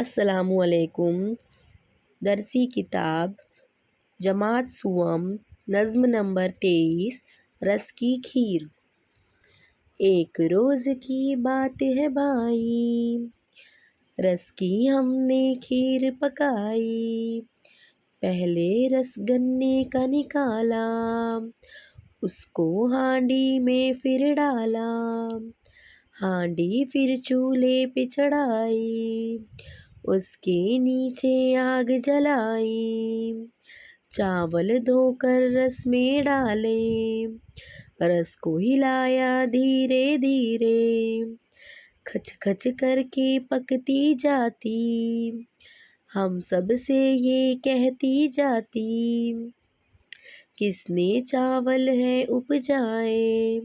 السلام علیکم۔ درسی کتاب جماعت سوم نظم نمبر 23 رس کی کھیر۔ ایک روز کی بات ہے بھائی، رس کی ہم نے کھیر پکائی۔ پہلے رس گنے کا نکالا، اس کو ہانڈی میں پھر ڈالا۔ ہانڈی پھر چولہے پہ چڑھائی، اس کے نیچے آگ جلائی۔ چاول دھو کر رس میں ڈالے، رس کو ہلایا دھیرے دھیرے۔ کھچ کھچ کر کے پکتی جاتی، ہم سب سے یہ کہتی جاتی۔ کس نے چاول ہے اپجائے،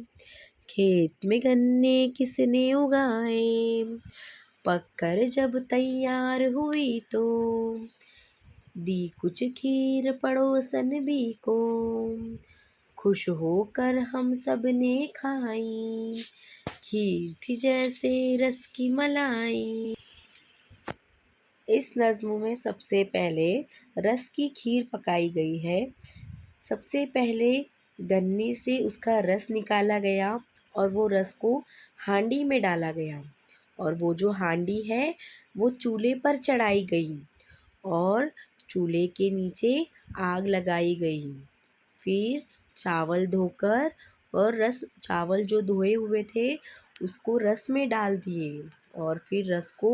کھیت میں گنے کس نے اگائے۔ پک کر جب تیار ہوئی تو، دی کچھ کھیر پڑوسن بھی کو۔ خوش ہو کر ہم سب نے کھائی، کھیر تھی جیسے رس کی ملائی۔ اس نظم میں سب سے پہلے رس کی کھیر پکائی گئی ہے۔ سب سے پہلے گنے سے اس کا رس نکالا گیا اور وہ رس کو ہانڈی میں ڈالا گیا، اور وہ جو ہانڈی ہے وہ چولہے پر چڑھائی گئی اور چولہے کے نیچے آگ لگائی گئی۔ پھر چاول دھو کر اور چاول جو دھوئے ہوئے تھے اس کو رس میں ڈال دیے، اور پھر رس کو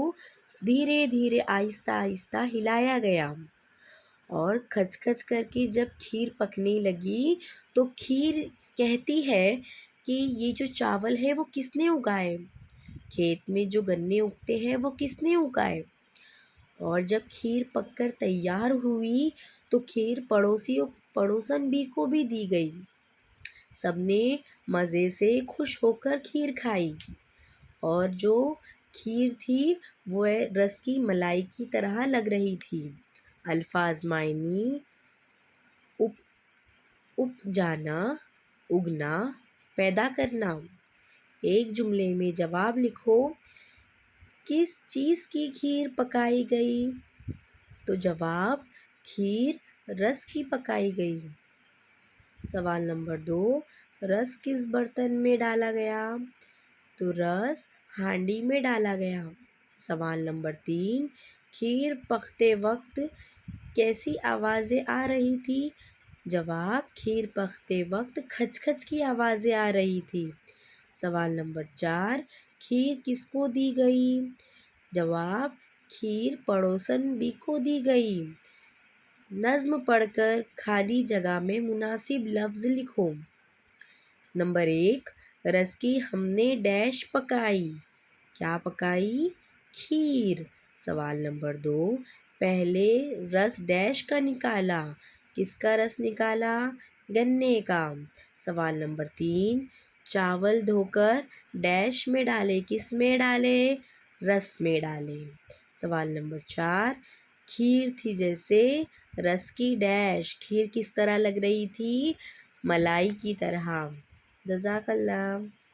دھیرے دھیرے آہستہ آہستہ ہلایا گیا، اور کھچ کھچ کر کے جب کھیر پکنے لگی تو کھیر کہتی ہے کہ یہ جو چاول ہے وہ کس نے اگائے، کھیت میں جو گنے اگتے ہیں وہ کس نے اگائے۔ اور جب کھیر پک کر تیار ہوئی تو کھیر پڑوسن بھی کو بھی دی گئی۔ سب نے مزے سے خوش ہو کر کھیر کھائی، اور جو کھیر تھی وہ رس کی ملائی کی طرح لگ رہی تھی۔ الفاظ معنی: اپ جانا، اگنا، پیدا کرنا۔ ایک جملے میں جواب لکھو۔ کس چیز کی کھیر پکائی گئی؟ تو جواب: کھیر رس کی پکائی گئی۔ سوال نمبر 2، رس کس برتن میں ڈالا گیا؟ تو رس ہانڈی میں ڈالا گیا۔ سوال نمبر 3، کھیر پکتے وقت کیسی آوازیں آ رہی تھی؟ جواب: کھیر پکتے وقت کھچ کھچ کی آوازیں آ رہی تھی۔ سوال نمبر 4، کھیر کس کو دی گئی؟ جواب: کھیر پڑوسن بھی کو دی گئی۔ نظم پڑھ کر خالی جگہ میں مناسب لفظ لکھو۔ نمبر 1، رس کی ہم نے ڈیش پکائی۔ کیا پکائی؟ کھیر۔ سوال نمبر 2، پہلے رس ڈیش کا نکالا۔ کس کا رس نکالا؟ گنے کا۔ سوال نمبر 3، چاول دھو کر ڈیش میں ڈالے۔ کس میں ڈالے؟ رس میں ڈالے۔ سوال نمبر 4، کھیر تھی جیسے رس کی ڈیش، کھیر کس طرح لگ رہی تھی؟ ملائی کی طرح۔ جزاک اللہ۔